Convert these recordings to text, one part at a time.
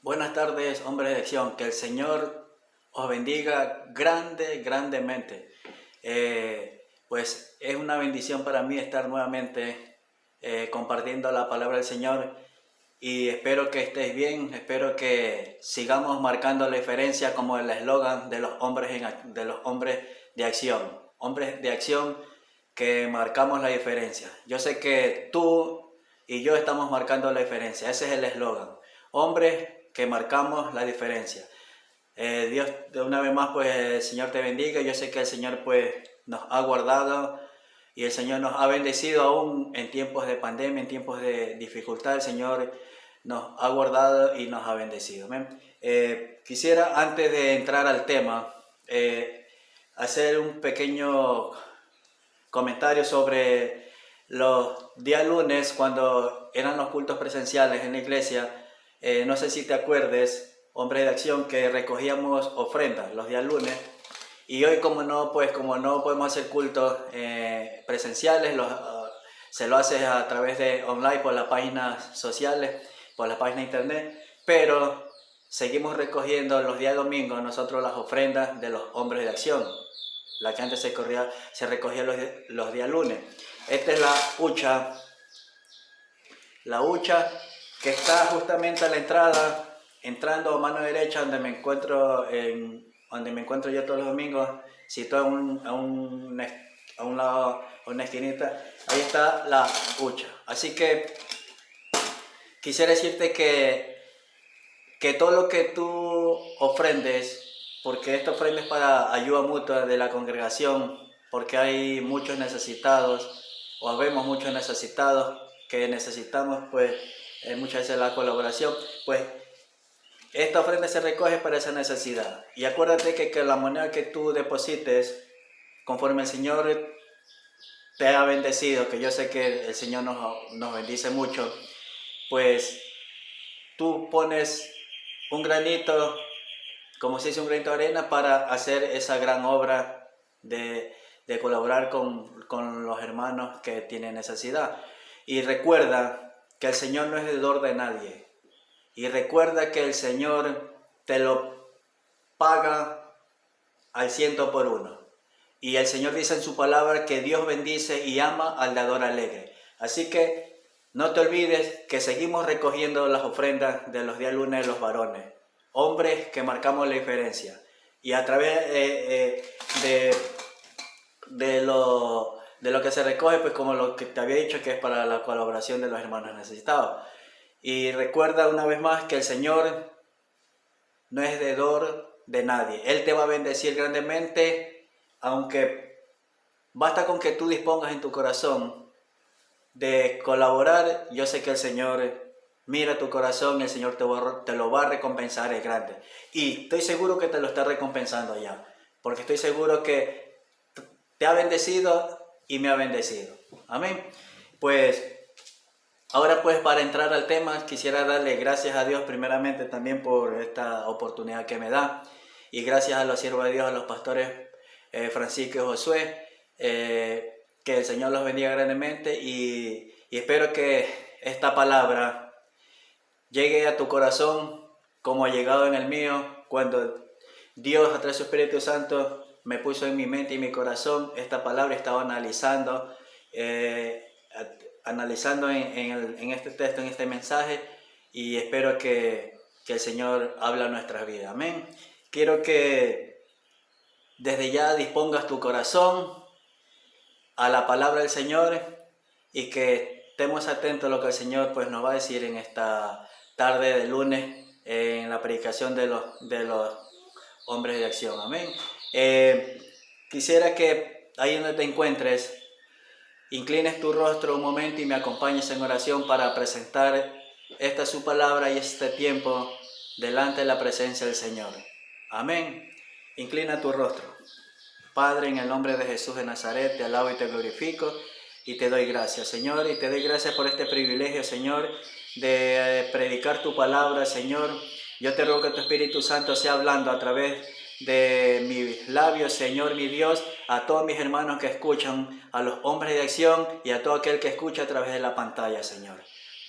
Buenas tardes, hombres de acción. Que el Señor os bendiga grandemente. Pues es una bendición para mí estar nuevamente compartiendo la palabra del Señor y espero que estéis bien, espero que sigamos marcando la diferencia como el eslogan de los hombres de acción. Hombres de acción que marcamos la diferencia. Yo sé que tú y yo estamos marcando la diferencia, ese es el eslogan. Hombres que marcamos la diferencia. Dios, de una vez más, pues el Señor te bendiga. Yo sé que el Señor pues nos ha guardado y el Señor nos ha bendecido aún en tiempos de pandemia, en tiempos de dificultad. El Señor nos ha guardado y nos ha bendecido. Amén. Quisiera, antes de entrar al tema, hacer un pequeño comentario sobre los días lunes cuando eran los cultos presenciales en la iglesia. No sé si te acuerdes, hombre de acción, que recogíamos ofrendas los días lunes. Y hoy como no podemos hacer cultos presenciales, se lo hace a través de online por las páginas sociales, por la página de internet, pero seguimos recogiendo los días domingos nosotros las ofrendas de los hombres de acción, la que antes se recogía los días lunes. Esta es la hucha que está justamente a la entrada, entrando a mano derecha donde me encuentro yo todos los domingos, situado a un lado, a una esquinita. Ahí está la hucha. Así que quisiera decirte que todo lo que tú ofrendes, porque esta ofrenda es para ayuda mutua de la congregación, porque hay muchos necesitados, o habemos muchos necesitados que necesitamos pues muchas veces la colaboración, pues esta ofrenda se recoge para esa necesidad. Y acuérdate que la moneda que tú deposites, conforme el Señor te ha bendecido, que yo sé que el Señor nos bendice mucho, pues tú pones un granito, como se dice, un granito de arena para hacer esa gran obra de colaborar con los hermanos que tienen necesidad. Y recuerda que el Señor no es deudor de nadie. Y recuerda que el Señor te lo paga al 100 por 1. Y el Señor dice en su palabra que Dios bendice y ama al dador alegre. Así que no te olvides que seguimos recogiendo las ofrendas de los días lunes de los varones, hombres que marcamos la diferencia. Y a través de lo que se recoge, pues como lo que te había dicho, que es para la colaboración de los hermanos necesitados. Y recuerda una vez más que el Señor no es deudor de nadie. Él te va a bendecir grandemente, aunque basta con que tú dispongas en tu corazón de colaborar. Yo sé que el Señor mira tu corazón y el Señor te lo va a recompensar, es grande. Y estoy seguro que te lo está recompensando ya, porque estoy seguro que te ha bendecido y me ha bendecido. Amén. Pues ahora pues para entrar al tema quisiera darle gracias a Dios primeramente también por esta oportunidad que me da, y gracias a los siervos de Dios, a los pastores Francisco y Josué, que el Señor los bendiga grandemente y espero que esta palabra llegue a tu corazón como ha llegado en el mío cuando Dios a través de su Espíritu Santo me puso en mi mente y mi corazón esta palabra. Estaba analizando en este texto, en este mensaje, y espero que el Señor hable a nuestras vidas. Amén. Quiero que desde ya dispongas tu corazón a la palabra del Señor y que estemos atentos a lo que el Señor pues nos va a decir en esta tarde de lunes en la predicación de los hombres de acción. Amén. Quisiera que ahí donde te encuentres inclines tu rostro un momento y me acompañes en oración para presentar esta su palabra y este tiempo delante de la presencia del Señor. Amén. Inclina tu rostro. Padre, en el nombre de Jesús de Nazaret, te alabo y te glorifico y te doy gracias, Señor, y te doy gracias por este privilegio, Señor, de predicar tu palabra, Señor. Yo te ruego que tu Espíritu Santo sea hablando a través de mis labios, Señor, mi Dios, a todos mis hermanos que escuchan, a los hombres de acción y a todo aquel que escucha a través de la pantalla, Señor.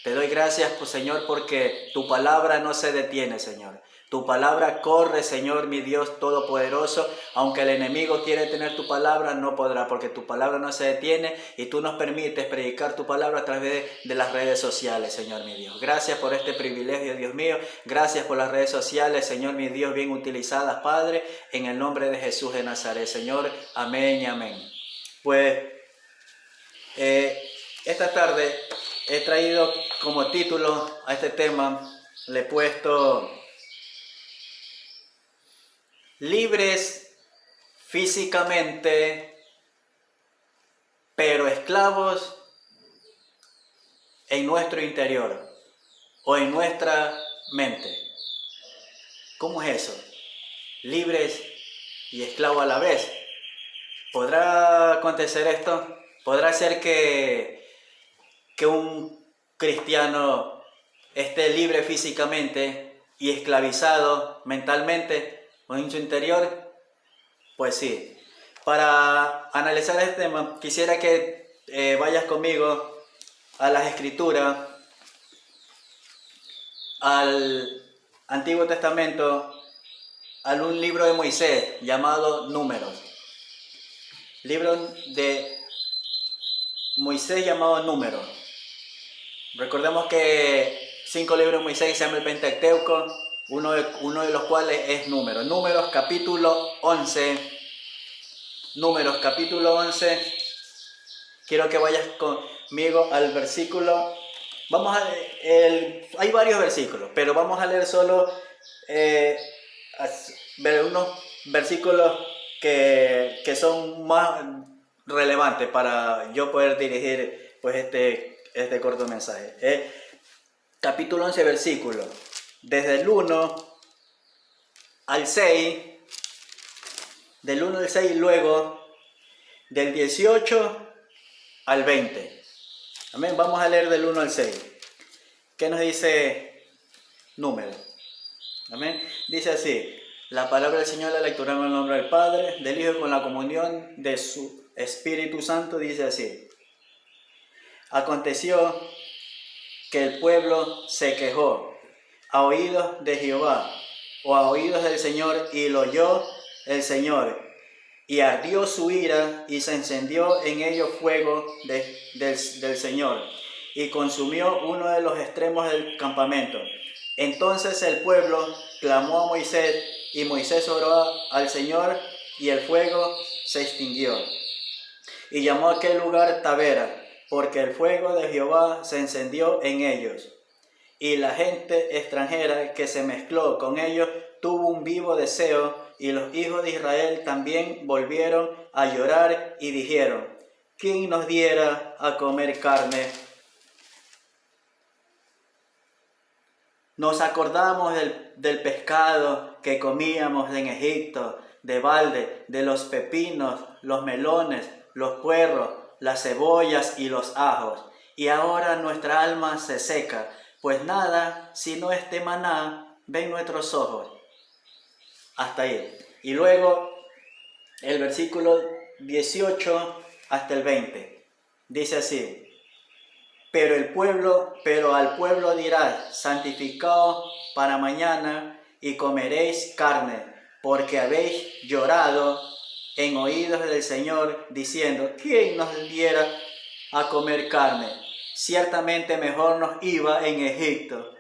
Te doy gracias, pues, Señor, porque tu palabra no se detiene, Señor. Tu palabra corre, Señor, mi Dios todopoderoso. Aunque el enemigo quiere tener tu palabra, no podrá, porque tu palabra no se detiene y tú nos permites predicar tu palabra a través de las redes sociales, Señor, mi Dios. Gracias por este privilegio, Dios mío. Gracias por las redes sociales, Señor, mi Dios, bien utilizadas, Padre, en el nombre de Jesús de Nazaret, Señor. Amén y amén. Pues, esta tarde he traído como título a este tema, le he puesto libres físicamente, pero esclavos en nuestro interior o en nuestra mente. ¿Cómo es eso? Libres y esclavos a la vez. ¿Podrá acontecer esto? ¿Podrá ser que un cristiano esté libre físicamente y esclavizado mentalmente o en su interior? Pues sí. Para analizar este tema, quisiera que vayas conmigo a las Escrituras, al Antiguo Testamento, a un libro de Moisés llamado Números. Libro de Moisés llamado Números. Recordemos que 5 libros de Moisés se llama el Pentateuco, uno de los cuales es Números. Números capítulo 11. Números capítulo 11. Quiero que vayas conmigo al versículo. Hay varios versículos, pero vamos a leer solo unos versículos que son más relevantes para yo poder dirigir pues este corto mensaje. Capítulo 11, versículo. Desde el 1 al 6, del 1 al 6 y luego del 18 al 20. Amén. Vamos a leer del 1 al 6. ¿Qué nos dice Números? Amén. Dice así: la palabra del Señor, la lectura en el nombre del Padre, del Hijo, con la comunión de su Espíritu Santo. Dice así: aconteció que el pueblo se quejó a oídos de Jehová, o a oídos del Señor, y lo oyó el Señor, y ardió su ira, y se encendió en ellos fuego del Señor, y consumió uno de los extremos del campamento. Entonces el pueblo clamó a Moisés, y Moisés oró al Señor, y el fuego se extinguió. Y llamó a aquel lugar Tabera, porque el fuego de Jehová se encendió en ellos. Y la gente extranjera que se mezcló con ellos tuvo un vivo deseo, y los hijos de Israel también volvieron a llorar y dijeron: ¿quién nos diera a comer carne? Nos acordamos del pescado que comíamos en Egipto, de balde, de los pepinos, los melones, los puerros, las cebollas y los ajos. Y ahora nuestra alma se seca, pues nada, sino este maná, ven nuestros ojos. Hasta ahí. Y luego el versículo 18 hasta el 20. Dice así: pero al pueblo dirás: santificaos para mañana y comeréis carne, porque habéis llorado en oídos del Señor, diciendo: ¿quién nos diera a comer carne? Ciertamente mejor nos iba en Egipto.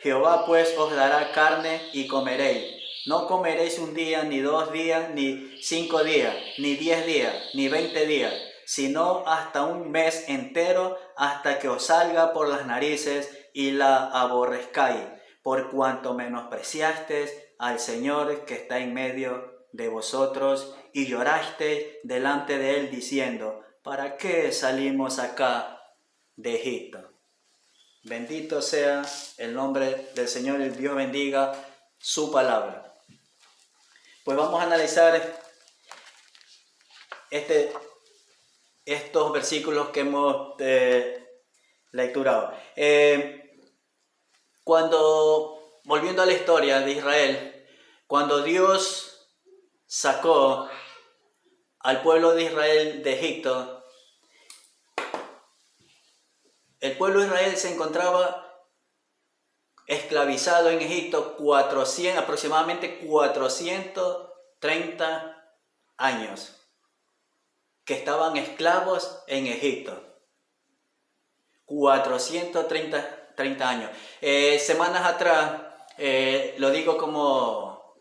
Jehová pues os dará carne y comeréis. No comeréis un día, ni 2 días, ni 5 días, ni 10 días, ni 20 días, sino hasta un mes entero, hasta que os salga por las narices y la aborrezcáis, por cuanto menospreciasteis al Señor que está en medio de vosotros, y llorasteis delante de él, diciendo: ¿para qué salimos acá de Egipto? Bendito sea el nombre del Señor, y Dios bendiga su palabra. Pues vamos a analizar estos versículos que hemos lecturado. Volviendo a la historia de Israel, cuando Dios sacó al pueblo de Israel de Egipto, el pueblo de Israel se encontraba esclavizado en Egipto aproximadamente 430 años, que estaban esclavos en Egipto. 430 años. Semanas atrás, lo digo como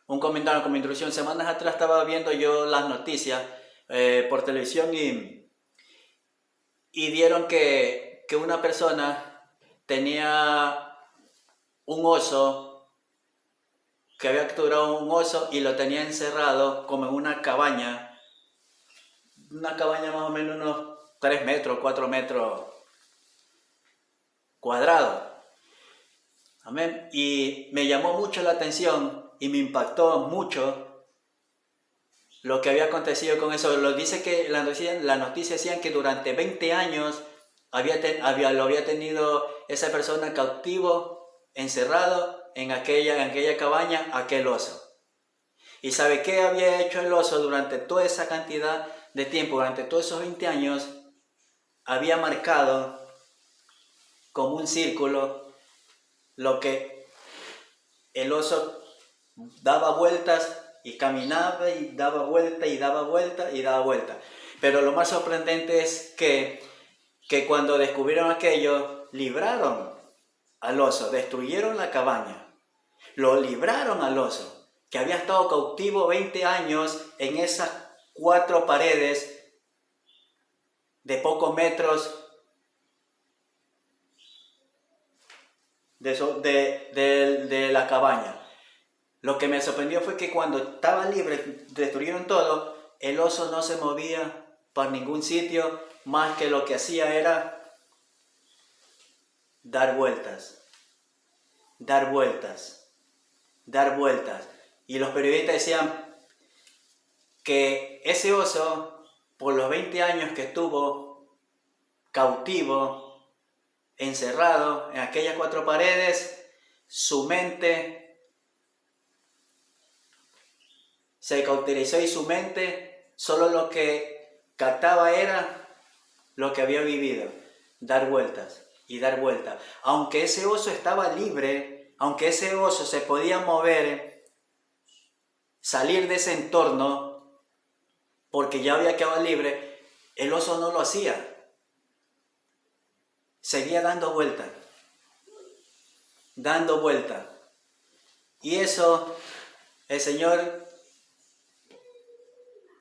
un comentario, como introducción, semanas atrás estaba viendo yo las noticias por televisión y dieron que una persona tenía un oso, que había capturado un oso y lo tenía encerrado como en una cabaña más o menos unos 3 metros, 4 metros cuadrados. Amén. Y me llamó mucho la atención y me impactó mucho lo que había acontecido con eso. Lo dice que la noticia decían que durante 20 años lo había tenido esa persona cautivo, encerrado en aquella cabaña, aquel oso. ¿Y sabe qué había hecho el oso durante toda esa cantidad de tiempo? Durante todos esos 20 años había marcado como un círculo lo que el oso daba vueltas y caminaba y daba vuelta y daba vuelta y daba vuelta. Pero lo más sorprendente es que cuando descubrieron aquello, libraron al oso, destruyeron la cabaña, lo libraron al oso, que había estado cautivo 20 años en esas 4 paredes de pocos metros de la cabaña. Lo que me sorprendió fue que cuando estaba libre, destruyeron todo, el oso no se movía por ningún sitio, más que lo que hacía era dar vueltas, dar vueltas, dar vueltas. Y los periodistas decían que ese oso, por los 20 años que estuvo cautivo, encerrado en aquellas 4 paredes, su mente se cauterizó y su mente solo lo que captaba era lo que había vivido, dar vueltas y dar vueltas. Aunque ese oso estaba libre, aunque ese oso se podía mover, salir de ese entorno, porque ya había quedado libre, el oso no lo hacía. Seguía dando vueltas, dando vueltas. Y eso el Señor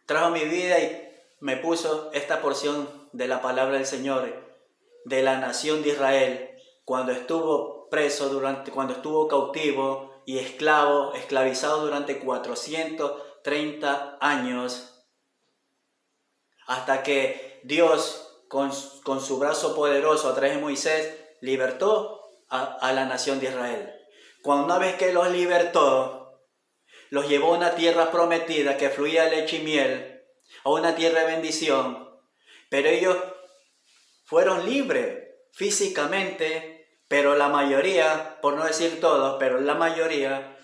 trajo a mi vida y me puso esta porción de la palabra del Señor, de la nación de Israel, cuando estuvo preso, cuando estuvo cautivo y esclavizado durante 430 años, hasta que Dios, con su brazo poderoso a través de Moisés, libertó a la nación de Israel. Una vez que los libertó, los llevó a una tierra prometida que fluía leche y miel, a una tierra de bendición, pero ellos fueron libres físicamente, pero la mayoría, por no decir todos, pero la mayoría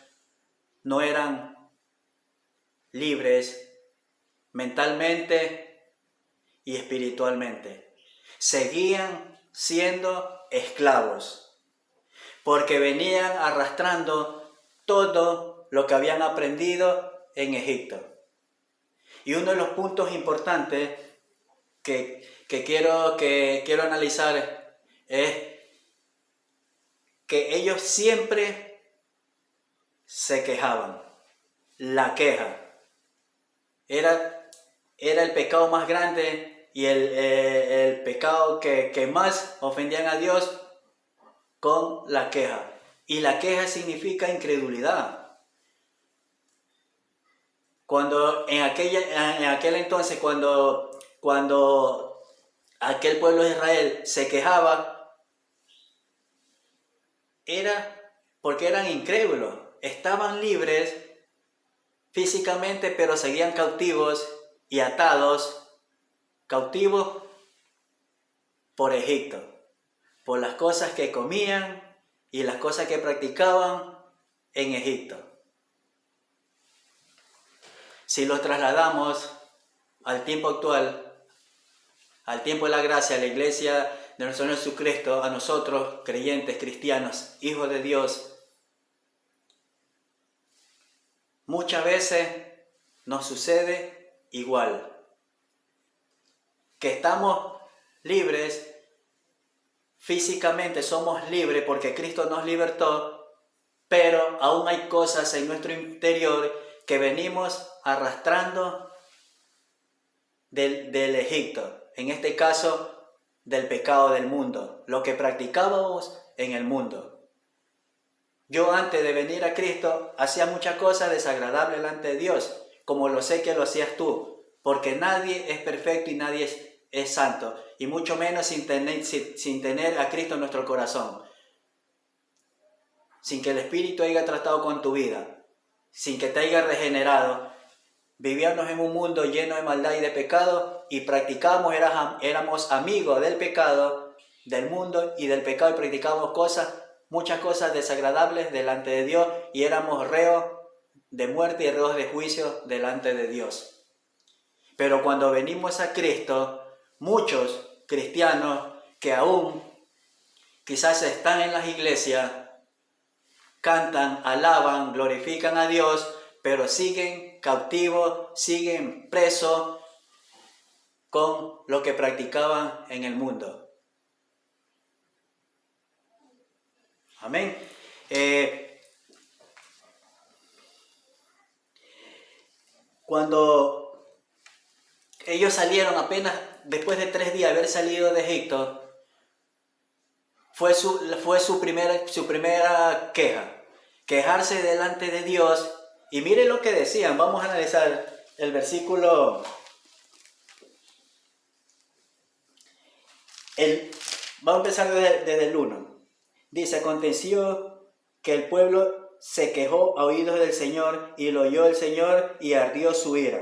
no eran libres mentalmente y espiritualmente. Seguían siendo esclavos, porque venían arrastrando todo lo que habían aprendido en Egipto. Y uno de los puntos importantes que quiero analizar es que ellos siempre se quejaban. La queja era el pecado más grande y el pecado que más ofendían a Dios, con la queja. Y la queja significa incredulidad. Cuando en aquel entonces, cuando aquel pueblo de Israel se quejaba, era porque eran incrédulos. Estaban libres físicamente, pero seguían cautivos y atados, cautivos por Egipto, por las cosas que comían y las cosas que practicaban en Egipto. Si lo trasladamos al tiempo actual, al tiempo de la gracia, a la iglesia de nuestro Señor Jesucristo, a nosotros, creyentes, cristianos, hijos de Dios, muchas veces nos sucede igual. Que estamos libres, físicamente somos libres porque Cristo nos libertó, pero aún hay cosas en nuestro interior que venimos arrastrando del Egipto, en este caso del pecado del mundo, lo que practicábamos en el mundo. Yo antes de venir a Cristo hacía muchas cosas desagradables delante de Dios, como lo sé que lo hacías tú, porque nadie es perfecto y nadie es santo, y mucho menos sin tener a Cristo en nuestro corazón, sin que el Espíritu haya tratado con tu vida, sin que te haya regenerado. Vivíamos en un mundo lleno de maldad y de pecado y practicábamos, éramos amigos del pecado, del mundo y del pecado, y practicábamos muchas cosas desagradables delante de Dios, y éramos reos de muerte y reos de juicio delante de Dios. Pero cuando venimos a Cristo, muchos cristianos que aún quizás están en las iglesias, cantan, alaban, glorifican a Dios, pero siguen cautivos, siguen presos con lo que practicaban en el mundo. Amén. Cuando ellos salieron, apenas después de 3 días de haber salido de Egipto, fue su primera queja, quejarse delante de Dios. Y miren lo que decían. Vamos a analizar el versículo. Vamos a empezar desde el 1. Dice: aconteció que el pueblo se quejó a oídos del Señor, y lo oyó el Señor, y ardió su ira.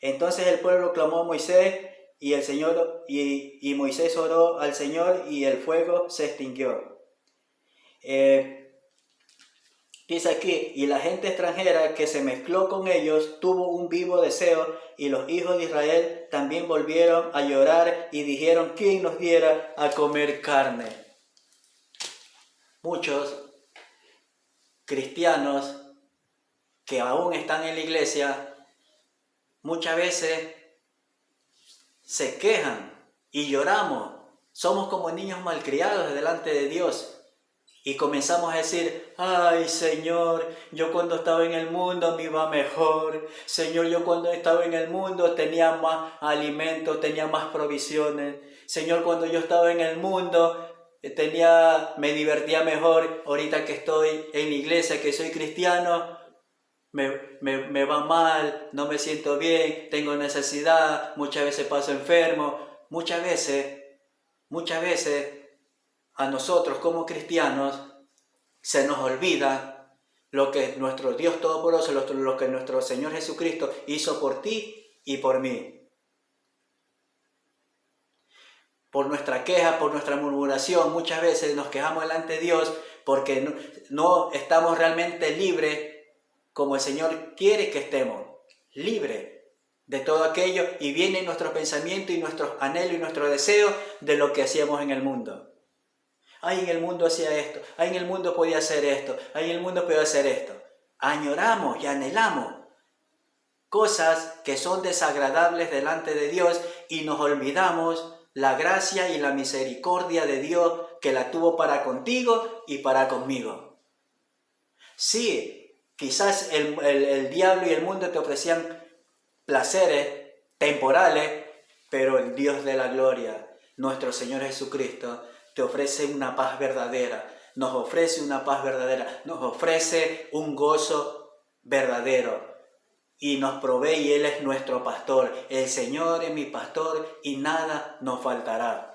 Entonces el pueblo clamó a Moisés, y Moisés oró al Señor, y el fuego se extinguió. Dice aquí: y la gente extranjera que se mezcló con ellos tuvo un vivo deseo, y los hijos de Israel también volvieron a llorar y dijeron: ¿quién nos diera a comer carne? Muchos cristianos que aún están en la iglesia muchas veces se quejan y lloramos. Somos como niños malcriados delante de Dios. Y comenzamos a decir: ay, Señor, yo cuando estaba en el mundo me iba mejor. Señor, yo cuando estaba en el mundo tenía más alimento, tenía más provisiones. Señor, cuando yo estaba en el mundo me divertía mejor. Ahorita que estoy en la iglesia, que soy cristiano, me va mal, no me siento bien, tengo necesidad, muchas veces paso enfermo. Muchas veces a nosotros como cristianos se nos olvida lo que nuestro Dios Todopoderoso, lo que nuestro Señor Jesucristo hizo por ti y por mí. Por nuestra queja, por nuestra murmuración, muchas veces nos quejamos delante de Dios porque no estamos realmente libres como el Señor quiere que estemos, libres de todo aquello, y vienen nuestros pensamientos y nuestros anhelos y nuestros deseos de lo que hacíamos en el mundo. Ay, en el mundo hacía esto, ay, en el mundo podía hacer esto, ay, en el mundo podía hacer esto. Añoramos y anhelamos cosas que son desagradables delante de Dios, y nos olvidamos la gracia y la misericordia de Dios que la tuvo para contigo y para conmigo. Sí, quizás el diablo y el mundo te ofrecían placeres temporales, pero el Dios de la gloria, nuestro Señor Jesucristo, te ofrece una paz verdadera, nos ofrece una paz verdadera, nos ofrece un gozo verdadero, y nos provee, y Él es nuestro pastor. El Señor es mi pastor y nada nos faltará.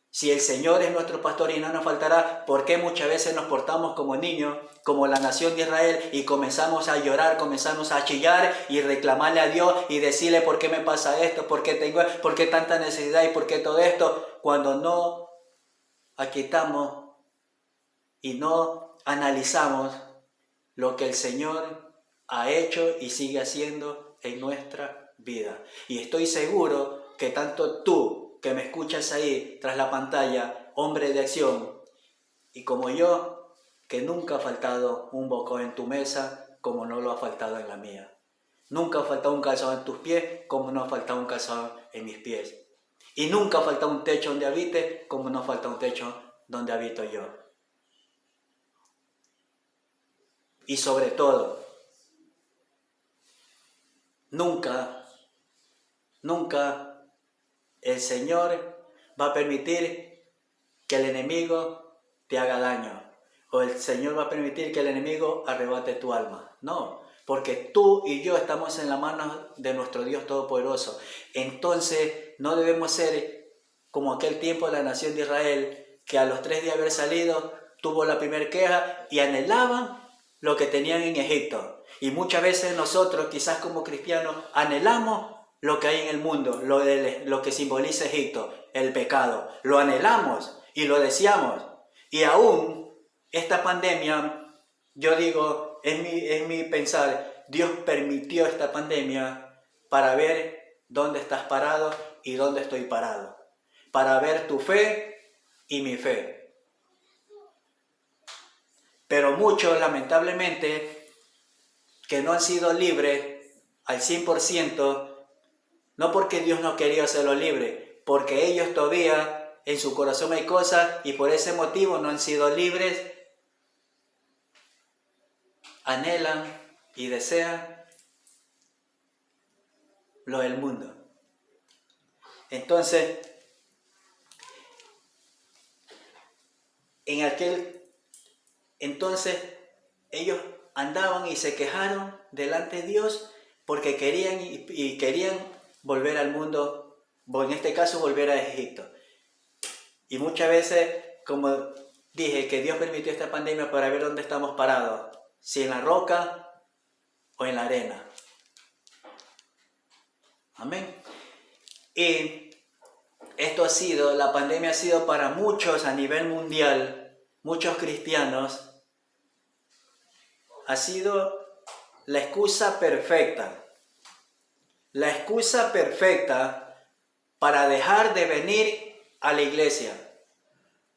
Si el Señor es nuestro pastor y no nos faltará, ¿por qué muchas veces nos portamos como niños, como la nación de Israel, y comenzamos a llorar, comenzamos a chillar y reclamarle a Dios y decirle: ¿por qué me pasa esto? ¿Por qué tanta necesidad? ¿Y por qué todo esto? Cuando no aquietamos y no analizamos lo que el Señor ha hecho y sigue haciendo en nuestra vida. Y estoy seguro que tanto tú tú que me escuchas ahí tras la pantalla, hombre de acción, y como yo, que nunca ha faltado un bocado en tu mesa como no lo ha faltado en la mía. Nunca ha faltado un calzado en tus pies como no ha faltado un calzado en mis pies. Y nunca ha faltado un techo donde habites como no falta un techo donde habito yo. Y sobre todo, nunca el Señor va a permitir que el enemigo te haga daño. O el Señor va a permitir que el enemigo arrebate tu alma. No, porque tú y yo estamos en la mano de nuestro Dios Todopoderoso. Entonces no debemos ser como aquel tiempo de la nación de Israel, que a los 3 días de haber salido tuvo la primera queja y anhelaban lo que tenían en Egipto. Y muchas veces nosotros, quizás como cristianos, anhelamos lo que hay en el mundo, lo que simboliza Egipto, el pecado. Lo anhelamos y lo deseamos. Y aún esta pandemia, yo digo, es mi pensar, Dios permitió esta pandemia para ver dónde estás parado y dónde estoy parado. Para ver tu fe y mi fe. Pero muchos, lamentablemente, que no han sido libres al 100%, no porque Dios no quería hacerlo libre, porque ellos todavía en su corazón hay cosas y por ese motivo no han sido libres, anhelan y desean lo del mundo. Entonces, entonces ellos andaban y se quejaron delante de Dios porque querían volver al mundo, en este caso volver a Egipto. Y muchas veces, como dije, que Dios permitió esta pandemia para ver dónde estamos parados, si en la roca o en la arena. Amén. Y la pandemia ha sido para muchos a nivel mundial, muchos cristianos, ha sido la excusa perfecta para dejar de venir a la iglesia,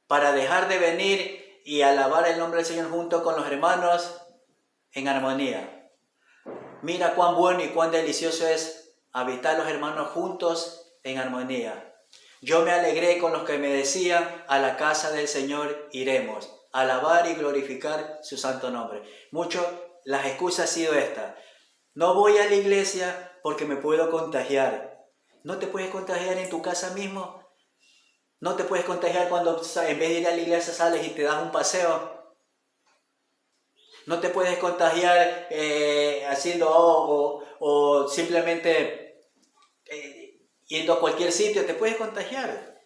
para dejar de venir y alabar el nombre del Señor junto con los hermanos en armonía. Mira cuán bueno y cuán delicioso es habitar los hermanos juntos en armonía. Yo me alegré con los que me decían, a la casa del Señor iremos, a alabar y glorificar su santo nombre. Las excusas han sido estas. No voy a la iglesia porque me puedo contagiar. ¿No te puedes contagiar en tu casa mismo? ¿No te puedes contagiar cuando en vez de ir a la iglesia sales y te das un paseo? ¿No te puedes contagiar haciendo o simplemente yendo a cualquier sitio? Te puedes contagiar.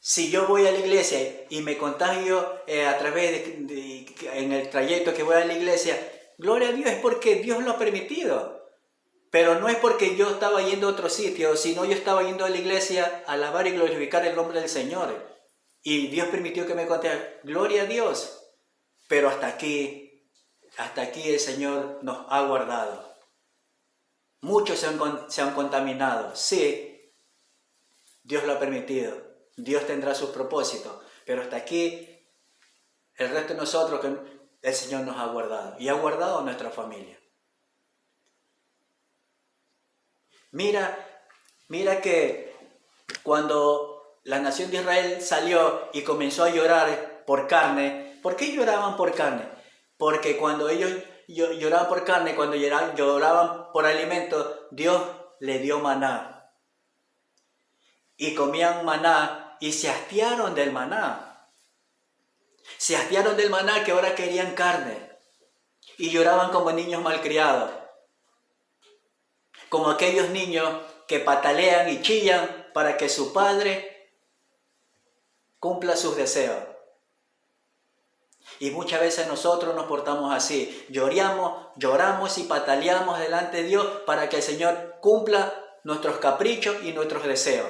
Si yo voy a la iglesia y me contagio a través en el trayecto que voy a la iglesia, gloria a Dios, es porque Dios lo ha permitido. Pero no es porque yo estaba yendo a otro sitio, sino yo estaba yendo a la iglesia a alabar y glorificar el nombre del Señor. Y Dios permitió que me contagiara. Gloria a Dios. Pero hasta aquí el Señor nos ha guardado. Muchos se han contaminado. Sí, Dios lo ha permitido. Dios tendrá sus propósitos. Pero hasta aquí, el resto de nosotros, el Señor nos ha guardado. Y ha guardado a nuestra familia. Mira que cuando la nación de Israel salió y comenzó a llorar por carne, ¿por qué lloraban por carne? Porque cuando ellos lloraban por carne, cuando lloraban por alimento, Dios les dio maná. Y comían maná y se hastiaron del maná. Se hastiaron del maná que ahora querían carne. Y lloraban como niños malcriados. Como aquellos niños que patalean y chillan para que su padre cumpla sus deseos. Y muchas veces nosotros nos portamos así. Lloramos y pataleamos delante de Dios para que el Señor cumpla nuestros caprichos y nuestros deseos.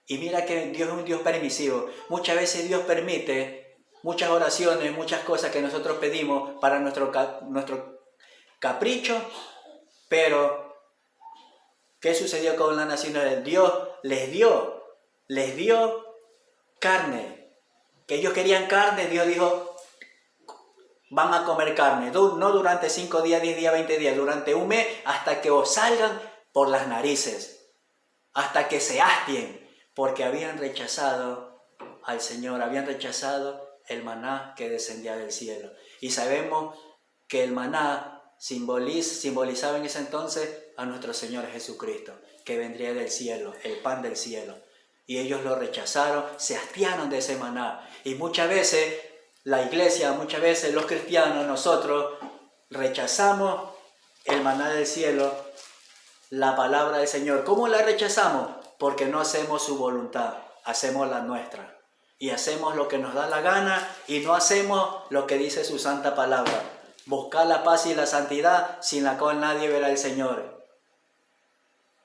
Y mira que Dios es un Dios permisivo. Muchas veces Dios permite muchas oraciones, muchas cosas que nosotros pedimos para nuestro capricho, pero ¿Qué sucedió con las naciones? Dios les dio carne. Que ellos querían carne, Dios dijo, van a comer carne. No durante 5 días, 10 días, 20 días, durante un mes, hasta que os salgan por las narices. Hasta que se hastien, porque habían rechazado al Señor, habían rechazado el maná que descendía del cielo. Y sabemos que el maná simbolizaba en ese entonces a nuestro Señor Jesucristo, que vendría del cielo, el pan del cielo. Y ellos lo rechazaron, se hastiaron de ese maná. Y muchas veces la iglesia, muchas veces los cristianos, nosotros rechazamos el maná del cielo, la palabra del Señor. ¿Cómo la rechazamos? Porque no hacemos su voluntad, hacemos la nuestra. Y hacemos lo que nos da la gana y no hacemos lo que dice su santa palabra. Buscar la paz y la santidad, sin la cual nadie verá al Señor.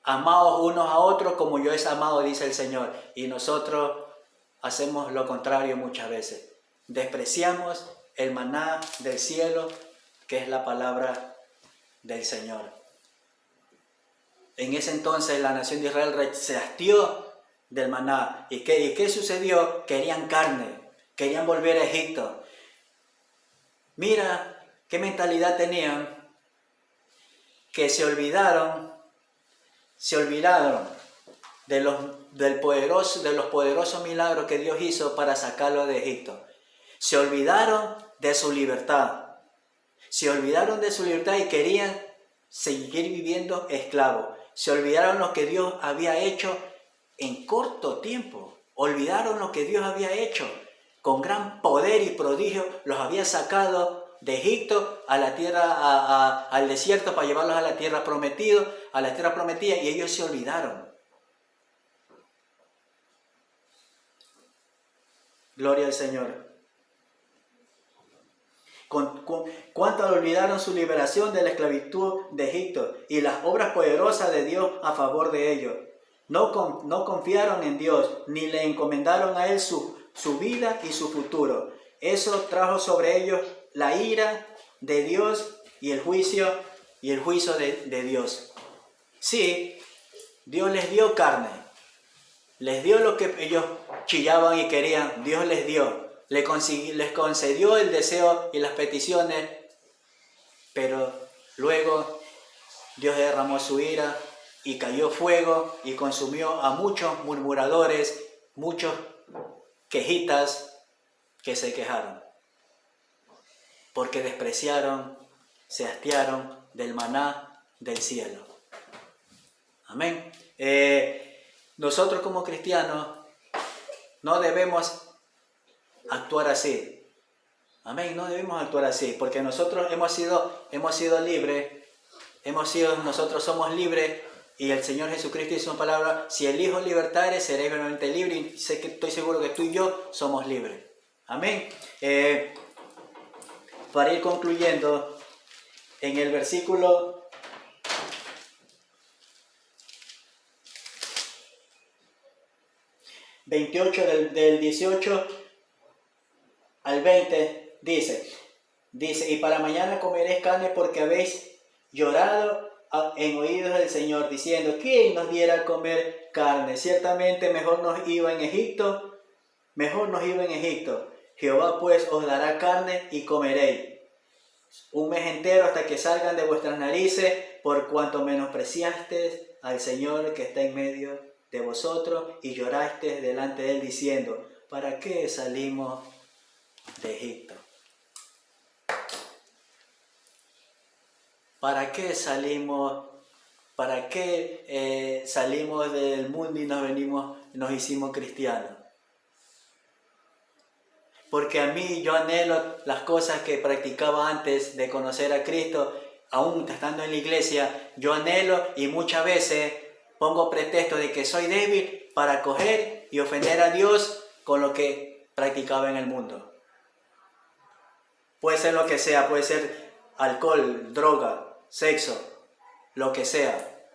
Amaos unos a otros como yo he amado, dice el Señor. Y nosotros hacemos lo contrario muchas veces. Despreciamos el maná del cielo, que es la palabra del Señor. En ese entonces la nación de Israel se hastió del maná. ¿Y qué sucedió? Querían carne, querían volver a Egipto. Mira qué mentalidad tenían, que se olvidaron de los poderosos milagros que Dios hizo para sacarlo de Egipto. Se olvidaron de su libertad. Se olvidaron de su libertad y querían seguir viviendo esclavos. Se olvidaron lo que Dios había hecho en corto tiempo. Olvidaron lo que Dios había hecho. Con gran poder y prodigio los había sacado de Egipto a la tierra, al desierto, para llevarlos a la tierra prometida, y ellos se olvidaron. Gloria al Señor. ¿Cuánto olvidaron su liberación de la esclavitud de Egipto y las obras poderosas de Dios a favor de ellos? No confiaron en Dios, ni le encomendaron a Él su vida y su futuro. Eso trajo sobre ellos la ira de Dios y el juicio de Dios. Sí, Dios les dio carne, les dio lo que ellos chillaban y querían, Dios les dio. Les concedió el deseo y las peticiones, pero luego Dios derramó su ira y cayó fuego y consumió a muchos murmuradores, muchos quejitas que se quejaron, porque despreciaron, se hastiaron del maná del cielo. Amén. Nosotros como cristianos no debemos actuar así. Amén. No debemos actuar así, porque nosotros hemos sido libres, nosotros somos libres, y el Señor Jesucristo dice una palabra: si el Hijo libertare, seréis verdaderamente libres. Y estoy seguro que tú y yo somos libres. Amén. Para ir concluyendo, en el versículo 28 del 18 al 20 dice, y para mañana comeréis carne porque habéis llorado en oídos del Señor, diciendo: ¿quién nos diera a comer carne? Ciertamente mejor nos iba en Egipto. Jehová pues os dará carne y comeréis un mes entero hasta que salgan de vuestras narices, por cuanto menospreciasteis al Señor que está en medio de vosotros, y llorasteis delante de Él diciendo: ¿para qué salimos de Egipto? ¿Para qué salimos del mundo y nos hicimos cristianos? Porque yo anhelo las cosas que practicaba antes de conocer a Cristo, aún estando en la iglesia. Yo anhelo, y muchas veces pongo pretexto de que soy débil para coger y ofender a Dios con lo que practicaba en el mundo. Puede ser lo que sea, puede ser alcohol, droga, sexo, lo que sea.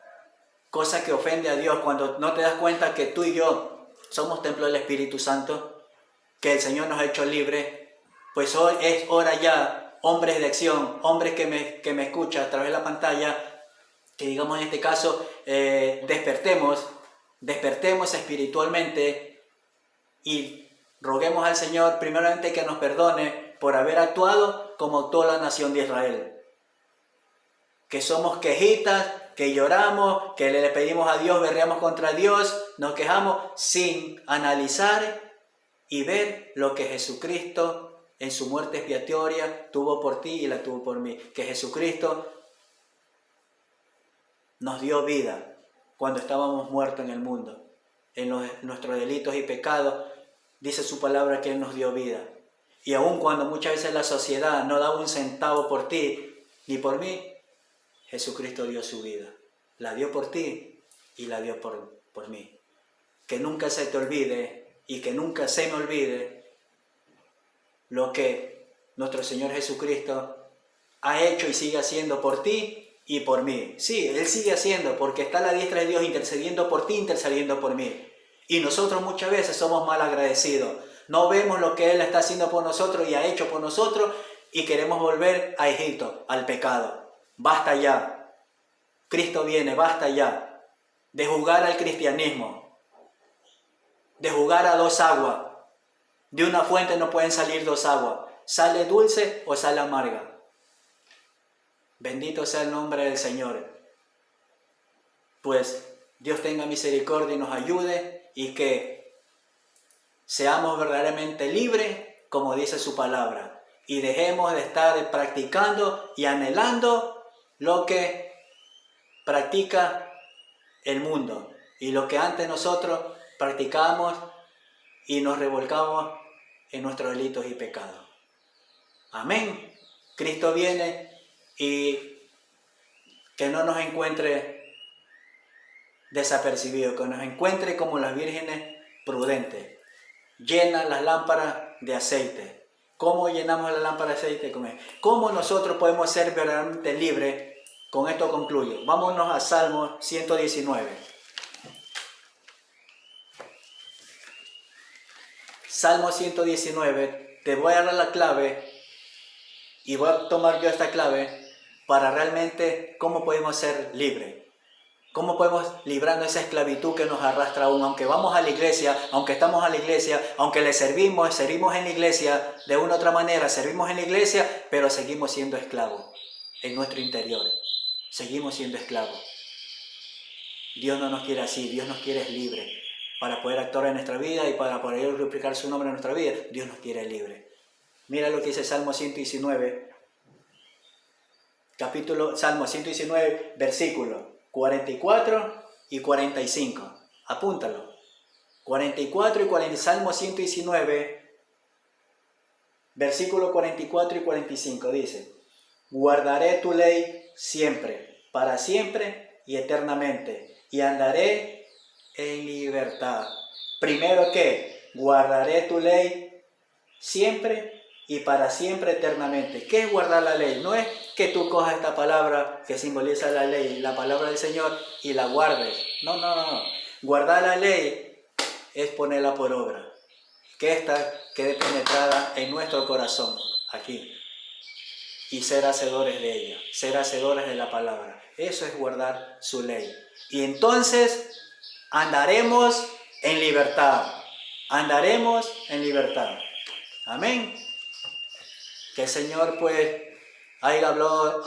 Cosa que ofende a Dios, cuando no te das cuenta que tú y yo somos templo del Espíritu Santo, que el Señor nos ha hecho libres. Pues hoy es hora ya, hombres de acción, hombres que me escuchan a través de la pantalla, que digamos en este caso despertemos espiritualmente y roguemos al Señor primeramente que nos perdone por haber actuado como actuó la nación de Israel. Que somos quejitas, que lloramos, que le pedimos a Dios, berreamos contra Dios, nos quejamos sin analizar y ver lo que Jesucristo en su muerte expiatoria tuvo por ti y la tuvo por mí. Que Jesucristo nos dio vida cuando estábamos muertos en el mundo, en nuestros delitos y pecados. Dice su palabra que Él nos dio vida. Y aun cuando muchas veces la sociedad no daba un centavo por ti ni por mí, Jesucristo dio su vida. La dio por ti y la dio por mí. Que nunca se te olvide y que nunca se me olvide lo que nuestro Señor Jesucristo ha hecho y sigue haciendo por ti y por mí. Sí, Él sigue haciendo porque está a la diestra de Dios intercediendo por ti, intercediendo por mí. Y nosotros muchas veces somos mal agradecidos. No vemos lo que Él está haciendo por nosotros y ha hecho por nosotros y queremos volver a Egipto, al pecado. Basta ya. Cristo viene, basta ya de jugar al cristianismo, de jugar a dos aguas. De una fuente no pueden salir dos aguas. Sale dulce o sale amarga. Bendito sea el nombre del Señor. Pues Dios tenga misericordia y nos ayude y que seamos verdaderamente libres, como dice su palabra, y dejemos de estar practicando y anhelando lo que practica el mundo y lo que antes nosotros practicábamos y nos revolcamos en nuestros delitos y pecados. Amén. Cristo viene y que no nos encuentre desapercibidos, que nos encuentre como las vírgenes prudentes. Llena las lámparas de aceite. ¿Cómo llenamos la lámpara de aceite con él? ¿Cómo nosotros podemos ser verdaderamente libres? Con esto concluyo. Vámonos a Salmo 119. Salmo 119. Te voy a dar la clave y voy a tomar yo esta clave para realmente cómo podemos ser libres. ¿Cómo podemos librarnos de esa esclavitud que nos arrastra aún? Aunque vamos a la iglesia, aunque estamos a la iglesia, aunque le servimos en la iglesia, de una u otra manera servimos en la iglesia, pero seguimos siendo esclavos en nuestro interior. Seguimos siendo esclavos. Dios no nos quiere así, Dios nos quiere libres para poder actuar en nuestra vida y para poder glorificar su nombre en nuestra vida. Dios nos quiere libres. Mira lo que dice Salmo 119, Salmo 119, versículos 44 y 45. Apúntalo. 44 y 40, Salmo 119, versículo 44 y 45 dice: guardaré tu ley siempre, para siempre y eternamente, y andaré en libertad. Primero que guardaré tu ley siempre y para siempre eternamente. ¿Qué es guardar la ley? No es que tú cojas esta palabra que simboliza la ley, la palabra del Señor, y la guardes. No. Guardar la ley es ponerla por obra. Que esta quede penetrada en nuestro corazón, aquí. Y ser hacedores de ella, ser hacedores de la palabra. Eso es guardar su ley. Y entonces andaremos en libertad. Andaremos en libertad. Amén. Que el Señor pues haya hablado